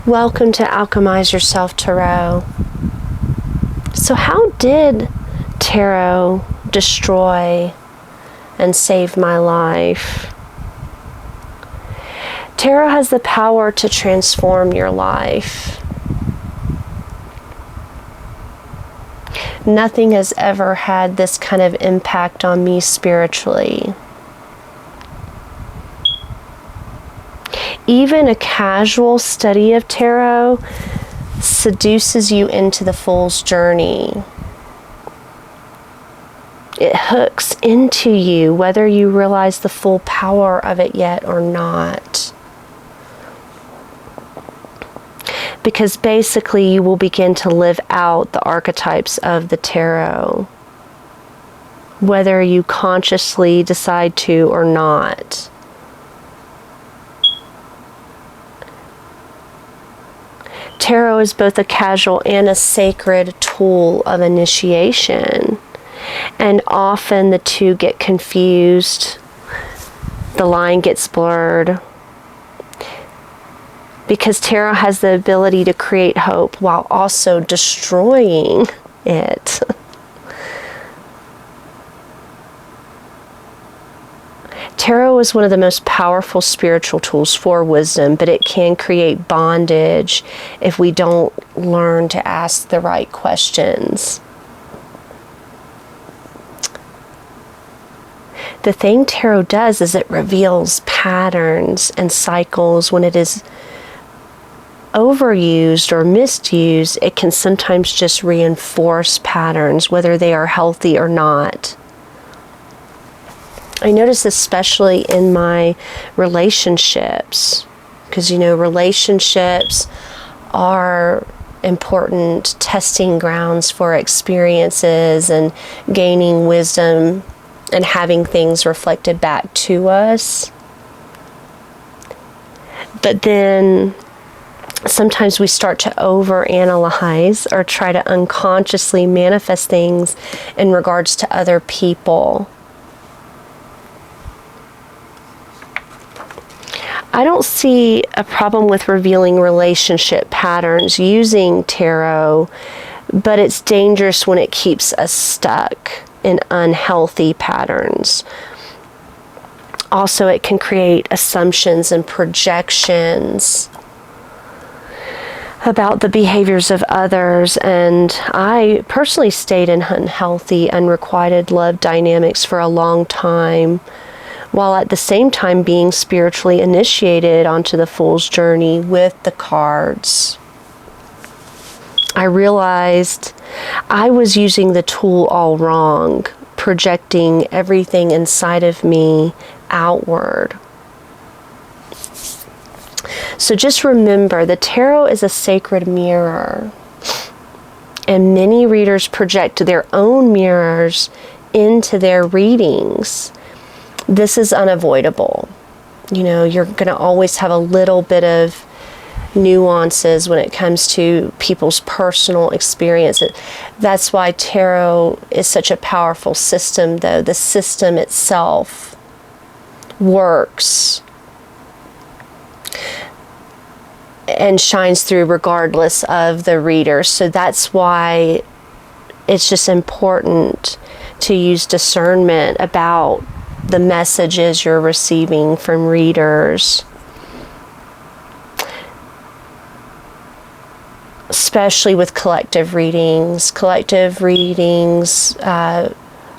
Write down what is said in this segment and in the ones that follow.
Welcome to Alchemize Yourself Tarot. So how did tarot destroy and save my life? Tarot has the power to transform your life. Nothing has ever had this kind of impact on me spiritually. Even a casual study of tarot seduces you into the Fool's journey. It hooks into you, whether you realize the full power of it yet or not. Because basically you will begin to live out the archetypes of the tarot, whether you consciously decide to or not. Tarot is both a casual and a sacred tool of initiation, and often the two get confused. The line gets blurred because tarot has the ability to create hope while also destroying it. Tarot is one of the most powerful spiritual tools for wisdom, but it can create bondage if we don't learn to ask the right questions. The thing tarot does is it reveals patterns and cycles. When it is overused or misused, it can sometimes just reinforce patterns, whether they are healthy or not. I notice especially in my relationships, because relationships are important testing grounds for experiences and gaining wisdom and having things reflected back to us. But then sometimes we start to overanalyze or try to unconsciously manifest things in regards to other people. I don't see a problem with revealing relationship patterns using tarot, but it's dangerous when it keeps us stuck in unhealthy patterns. Also, it can create assumptions and projections about the behaviors of others, and I personally stayed in unhealthy, unrequited love dynamics for a long time, while at the same time being spiritually initiated onto the Fool's journey with the cards. I realized I was using the tool all wrong, projecting everything inside of me outward. So just remember, the tarot is a sacred mirror, and many readers project their own mirrors into their readings. This is unavoidable. You're going to always have a little bit of nuances when it comes to people's personal experiences. That's why tarot is such a powerful system, though. The system itself works and shines through regardless of the reader. So that's why it's just important to use discernment about the messages you're receiving from readers, especially with collective readings. Collective readings are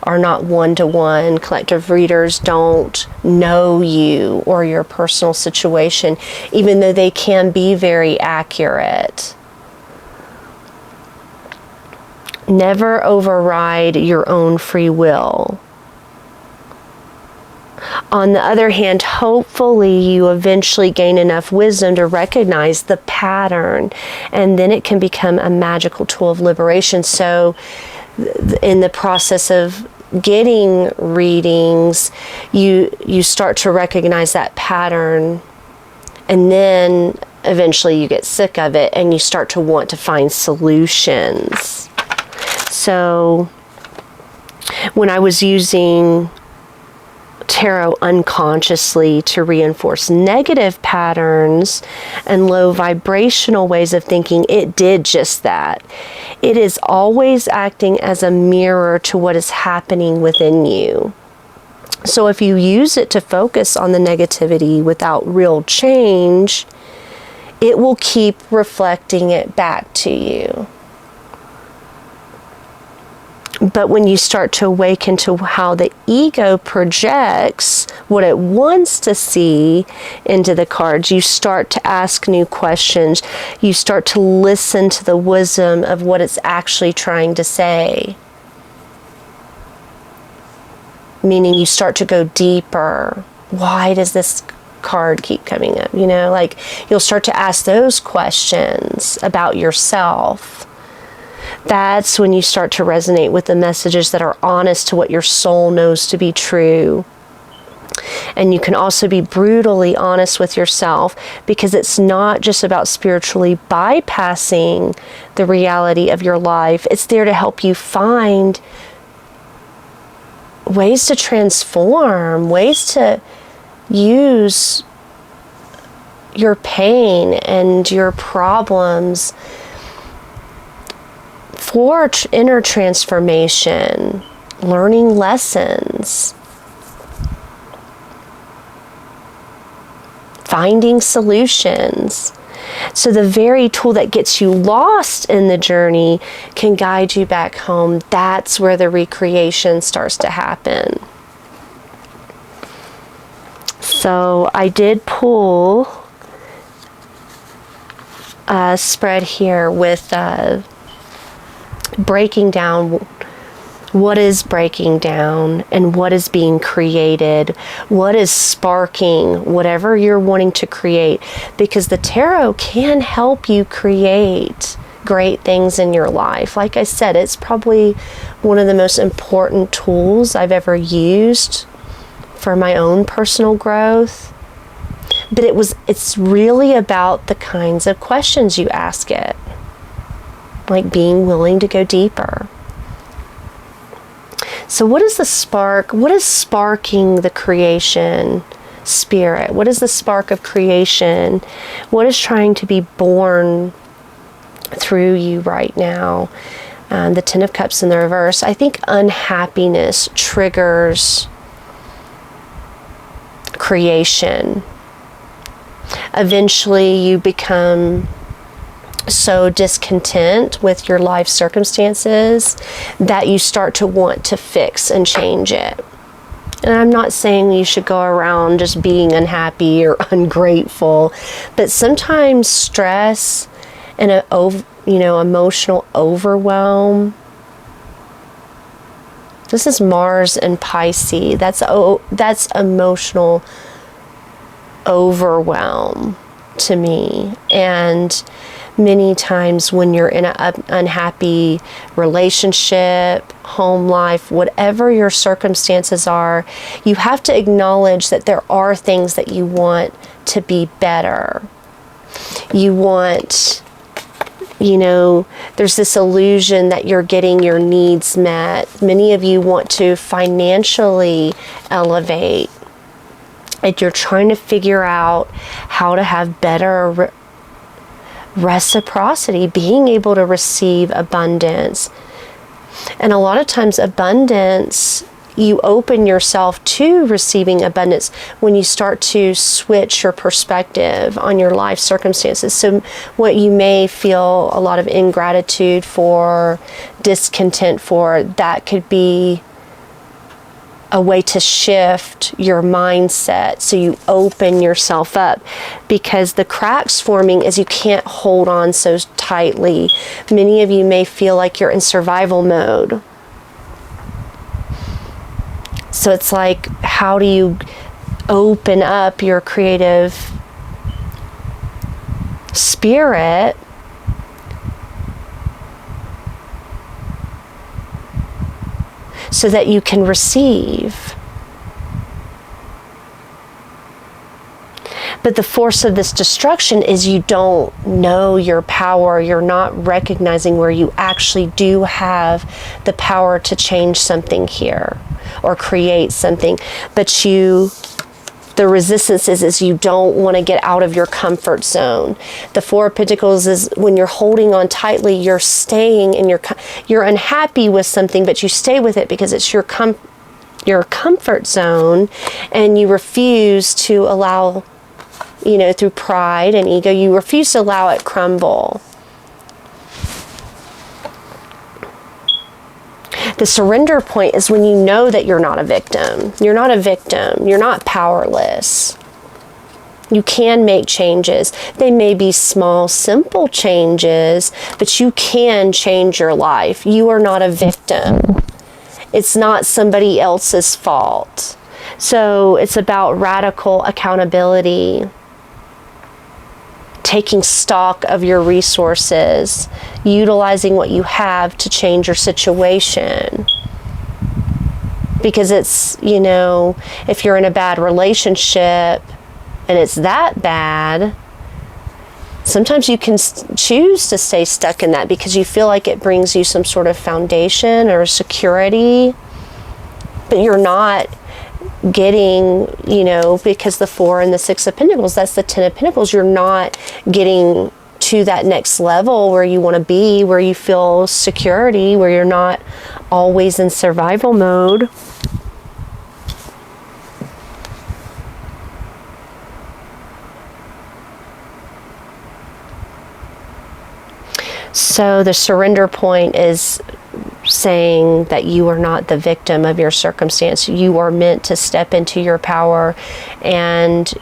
not one-to-one. Collective readers don't know you or your personal situation, even though they can be very accurate. Never override your own free will. On the other hand, hopefully you eventually gain enough wisdom to recognize the pattern, and then it can become a magical tool of liberation. So in the process of getting readings, you start to recognize that pattern, and then eventually you get sick of it and you start to want to find solutions. So when I was using tarot unconsciously to reinforce negative patterns and low vibrational ways of thinking, it did just that. It is always acting as a mirror to what is happening within you. So if you use it to focus on the negativity without real change, it will keep reflecting it back to you. But when you start to awaken to how the ego projects what it wants to see into the cards, you start to ask new questions. You start to listen to the wisdom of what it's actually trying to say. Meaning you start to go deeper. Why does this card keep coming up? You know, like you'll start to ask those questions about yourself. That's when you start to resonate with the messages that are honest to what your soul knows to be true. And you can also be brutally honest with yourself, because it's not just about spiritually bypassing the reality of your life. It's there to help you find ways to transform, ways to use your pain and your problems for inner transformation, learning lessons, finding solutions. So the very tool that gets you lost in the journey can guide you back home. That's where the recreation starts to happen. So I did pull a spread here with breaking down what is breaking down and what is being created, what is sparking whatever you're wanting to create, because the tarot can help you create great things in your life. Like I said, it's probably one of the most important tools I've ever used for my own personal growth. But it's really about the kinds of questions you ask it, like being willing to go deeper. So what is the spark? What is sparking the creation spirit? What is the spark of creation? What is trying to be born through you right now? The Ten of Cups in the reverse. I think unhappiness triggers creation. Eventually you become so discontent with your life circumstances that you start to want to fix and change it. And I'm not saying you should go around just being unhappy or ungrateful, but sometimes stress and emotional overwhelm. This is Mars and Pisces. That's emotional overwhelm to me. And many times when you're in an unhappy relationship, home life, whatever your circumstances are, you have to acknowledge that there are things that you want to be better. You want, there's this illusion that you're getting your needs met. Many of you want to financially elevate, and you're trying to figure out how to have better reciprocity, being able to receive abundance. And a lot of times abundance, you open yourself to receiving abundance when you start to switch your perspective on your life circumstances. So what you may feel a lot of ingratitude for, discontent for, that could be a way to shift your mindset so you open yourself up, because the cracks forming is you can't hold on so tightly. Many of you may feel like you're in survival mode. So it's like, how do you open up your creative spirit so that you can receive? But the force of this destruction is you don't know your power. You're not recognizing where you actually do have the power to change something here. or create something. But the resistance is you don't want to get out of your comfort zone. The Four of Pentacles is when you're holding on tightly, you're staying in you're unhappy with something, but you stay with it because it's your comfort zone, and you refuse to allow, through pride and ego, you refuse to allow it crumble. The surrender point is when you know that you're not a victim. You're not a victim. You're not powerless. You can make changes. They may be small, simple changes, but you can change your life. You are not a victim. It's not somebody else's fault. So it's about radical accountability. Taking stock of your resources, utilizing what you have to change your situation. Because it's, if you're in a bad relationship and it's that bad, sometimes you can choose to stay stuck in that because you feel like it brings you some sort of foundation or security, but you're not getting, because the Four and the Six of Pentacles, that's the Ten of Pentacles, you're not getting to that next level where you want to be, where you feel security, where you're not always in survival mode. So the surrender point is saying that you are not the victim of your circumstance. You are meant to step into your power, and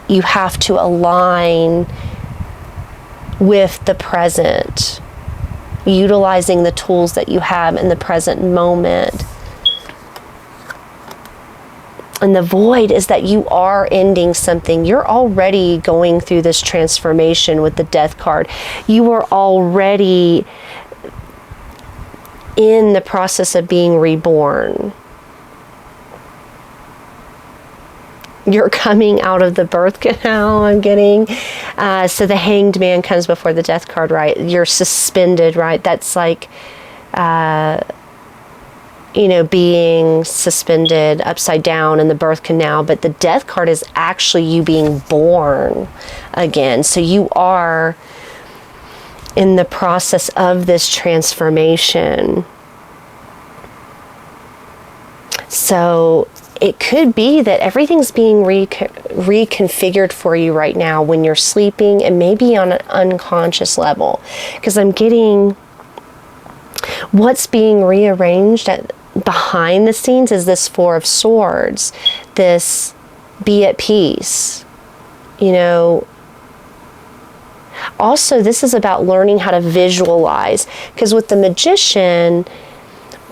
you have to align with the present, utilizing the tools that you have in the present moment. And the void is that you are ending something. You're already going through this transformation with the Death card. You are already in the process of being reborn. You're coming out of the birth canal, I'm getting. So the Hanged Man comes before the Death card, right? You're suspended, right? That's like, being suspended upside down in the birth canal. But the Death card is actually you being born again. So you are in the process of this transformation. So it could be that everything's being reconfigured for you right now when you're sleeping, and maybe on an unconscious level. Because I'm getting what's being rearranged behind the scenes is this Four of Swords, this be at peace, Also, this is about learning how to visualize, because with the Magician,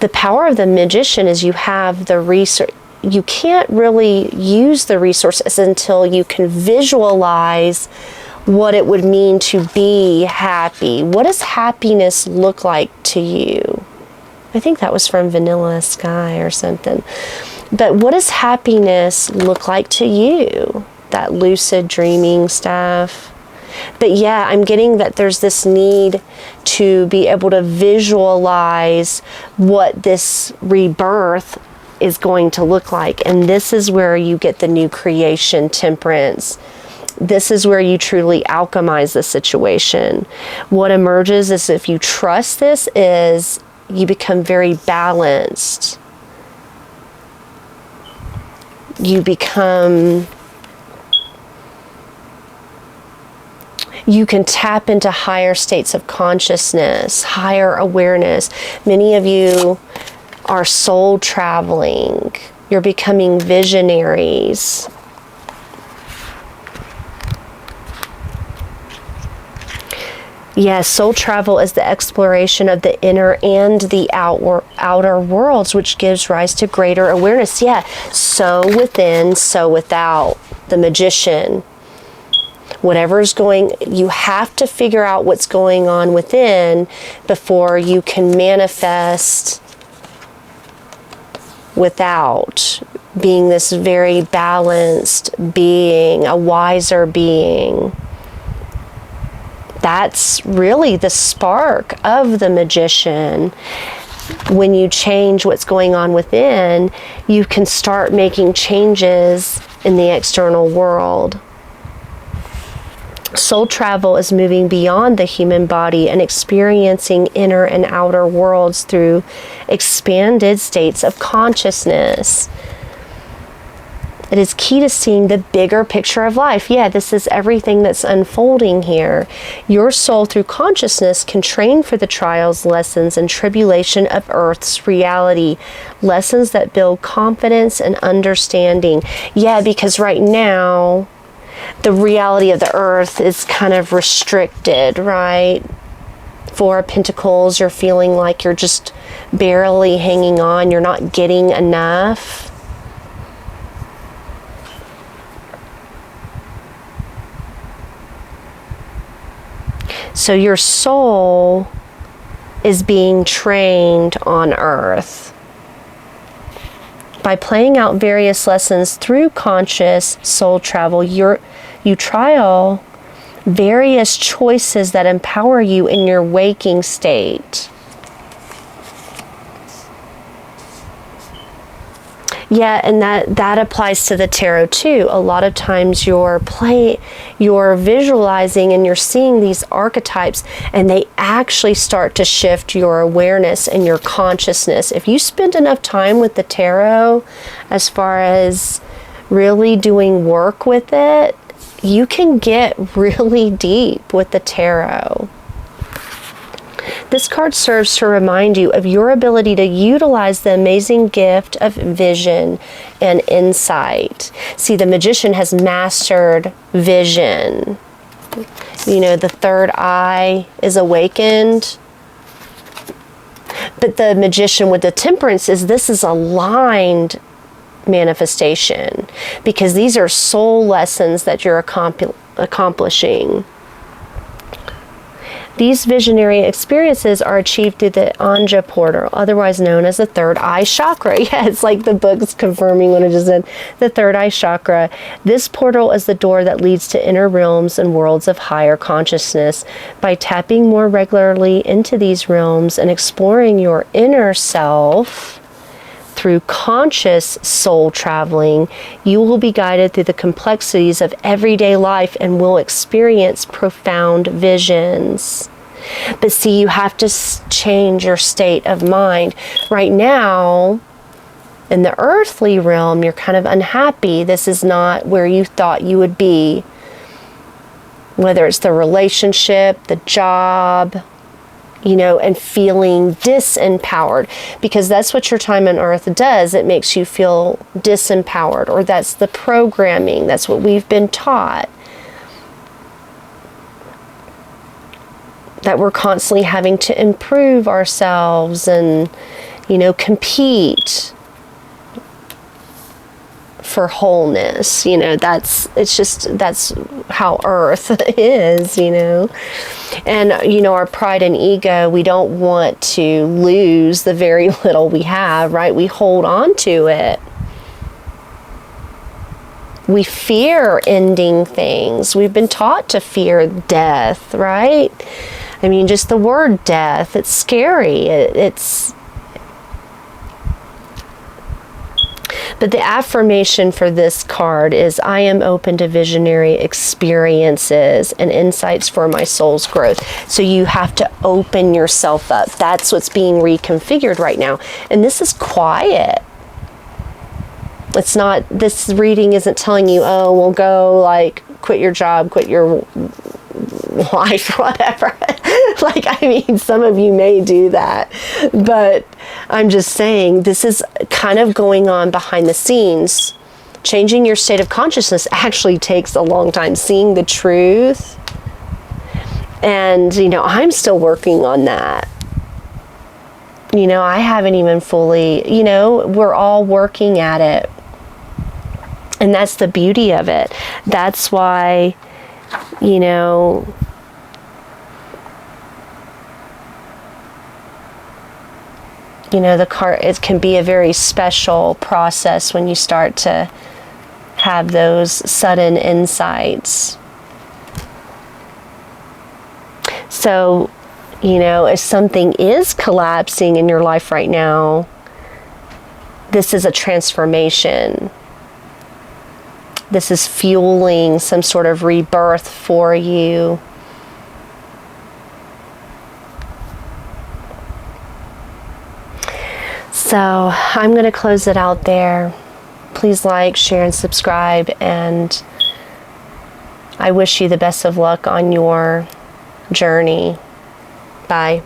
the power of the Magician is you have the resource. You can't really use the resources until you can visualize what it would mean to be happy. What does happiness look like to you? I think that was from Vanilla Sky or something. But what does happiness look like to you? That lucid dreaming stuff. But yeah, I'm getting that there's this need to be able to visualize what this rebirth is going to look like. And this is where you get the new creation, Temperance. This is where you truly alchemize the situation. What emerges is, if you trust this, is you become very balanced. You can tap into higher states of consciousness, higher awareness. Many of you are soul traveling. You're becoming visionaries. Yes, soul travel is the exploration of the inner and the outer worlds, which gives rise to greater awareness. Yeah, so within, so without. The Magician. Whatever's going, you have to figure out what's going on within before you can manifest without, being this very balanced being, a wiser being. That's really the spark of the Magician. when you change what's going on within, you can start making changes in the external world. Soul travel is moving beyond the human body and experiencing inner and outer worlds through expanded states of consciousness. It is key to seeing the bigger picture of life. Yeah, this is everything that's unfolding here. Your soul, through consciousness, can train for the trials, lessons, and tribulation of Earth's reality. Lessons that build confidence and understanding. Yeah, because right now, the reality of the earth is kind of restricted, right? Four of Pentacles, you're feeling like you're just barely hanging on. You're not getting enough. So your soul is being trained on earth. By playing out various lessons through conscious soul travel, you trial various choices that empower you in your waking state. Yeah, and that applies to the tarot too. A lot of times you're visualizing and you're seeing these archetypes, and they actually start to shift your awareness and your consciousness. If you spend enough time with the tarot, as far as really doing work with it, you can get really deep with the tarot. This card serves to remind you of your ability to utilize the amazing gift of vision and insight. See, the magician has mastered vision. You know, the third eye is awakened. But the magician with the temperance this is aligned manifestation, because these are soul lessons that you're accomplishing. These visionary experiences are achieved through the Anja portal, otherwise known as the third eye chakra. Yeah, it's like the book's confirming what I just said. The third eye chakra. This portal is the door that leads to inner realms and worlds of higher consciousness. By tapping more regularly into these realms and exploring your inner self through conscious soul traveling, you will be guided through the complexities of everyday life and will experience profound visions. But see, you have to change your state of mind. Right now, in the earthly realm, you're kind of unhappy. This is not where you thought you would be. Whether it's the relationship, the job, you know, and feeling disempowered, because that's what your time on earth does. It makes you feel disempowered, or that's the programming. That's what we've been taught. That we're constantly having to improve ourselves and, you know, compete for wholeness. You know, that's how earth is, you know. And, you know, our pride and ego, we don't want to lose the very little we have, right? We hold on to it. We fear ending things. We've been taught to fear death, right? I mean, just the word death, it's scary. But the affirmation for this card is, I am open to visionary experiences and insights for my soul's growth. So you have to open yourself up. That's what's being reconfigured right now. And this is quiet. It's not, this reading isn't telling you, oh, well, go like quit your job, quit your life, whatever. Like, I mean, some of you may do that, but I'm just saying this is kind of going on behind the scenes. Changing your state of consciousness actually takes a long time. Seeing the truth. And, you know, I'm still working on that. You know, I haven't even fully, you know, we're all working at it. And that's the beauty of it. That's why, you know, the card, it can be a very special process when you start to have those sudden insights. So, You know, if something is collapsing in your life right now, this is a transformation. This is fueling some sort of rebirth for you. So I'm going to close it out there. Please like, share, and subscribe. And I wish you the best of luck on your journey. Bye.